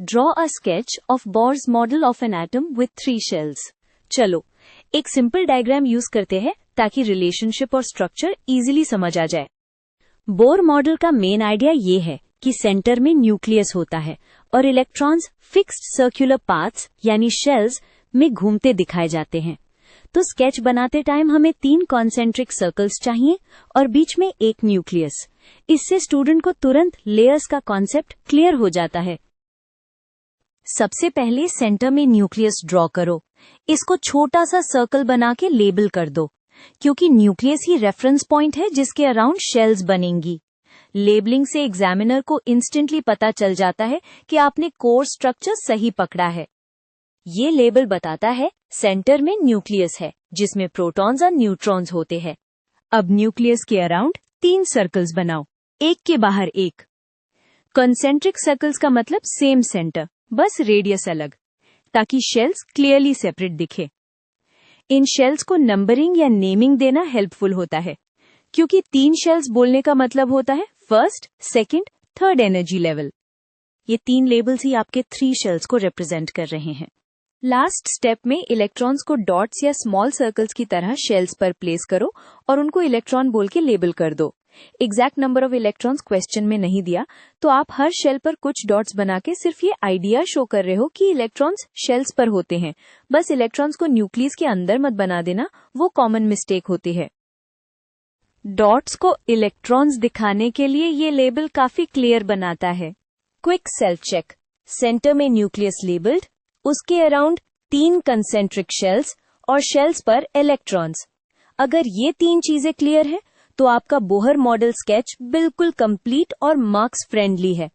Draw a sketch of Bohr's model of an atom with 3 shells. चलो एक simple diagram use करते हैं ताकि रिलेशनशिप और स्ट्रक्चर इजीली समझ आ जाए। बोर मॉडल का मेन आइडिया ये है कि सेंटर में न्यूक्लियस होता है और इलेक्ट्रॉन्स फिक्स्ड सर्कुलर पाथ्स यानी शेल्स में घूमते दिखाए जाते हैं। तो स्केच बनाते टाइम हमें 3 कॉन्सेंट्रिक सर्कल्स चाहिए और बीच में एक न्यूक्लियस। इससे स्टूडेंट को तुरंत लेयर्स का कॉन्सेप्ट क्लियर हो जाता है। सबसे पहले सेंटर में न्यूक्लियस ड्रॉ करो। इसको छोटा सा सर्कल बना के लेबल कर दो, क्योंकि न्यूक्लियस ही रेफरेंस पॉइंट है जिसके अराउंड शेल्स बनेंगी। लेबलिंग से एग्जामिनर को इंस्टेंटली पता चल जाता है कि आपने कोर स्ट्रक्चर सही पकड़ा है। ये लेबल बताता है सेंटर में न्यूक्लियस है जिसमें प्रोटॉन्स और न्यूट्रॉन्स होते हैं। अब न्यूक्लियस के अराउंड 3 सर्कल्स बनाओ, एक के बाहर एक। कंसेंट्रिक सर्कल्स का मतलब सेम सेंटर, बस रेडियस अलग, ताकि शेल्स क्लियरली सेपरेट दिखे। इन शेल्स को नंबरिंग या नेमिंग देना हेल्पफुल होता है, क्योंकि 3 शेल्स बोलने का मतलब होता है first, second, third energy level. ये 3 लेबल्स ही आपके 3 शेल्स को रिप्रेजेंट कर रहे हैं। लास्ट स्टेप में इलेक्ट्रॉन्स को डॉट्स या स्मॉल सर्कल्स की तरह शेल्स पर प्लेस करो और उनको इलेक्ट्रॉन बोल के लेबल कर दो। Exact number of electrons question में नहीं दिया, तो आप हर शेल पर कुछ डॉट्स बना के सिर्फ ये आइडिया शो कर रहे हो कि इलेक्ट्रॉन्स शेल्स पर होते हैं। बस इलेक्ट्रॉन्स को न्यूक्लियस के अंदर मत बना देना, वो कॉमन मिस्टेक होती है। डॉट्स को इलेक्ट्रॉन्स दिखाने के लिए ये लेबल काफी क्लियर बनाता है। Quick self check. सेंटर में न्यूक्लियस लेबल्ड, उसके अराउंड 3 कंसेंट्रिक शेल्स और शेल्स पर इलेक्ट्रॉन्स। अगर ये 3 चीजें क्लियर है तो आपका बोहर मॉडल स्केच बिल्कुल कंप्लीट और मार्क्स फ्रेंडली है।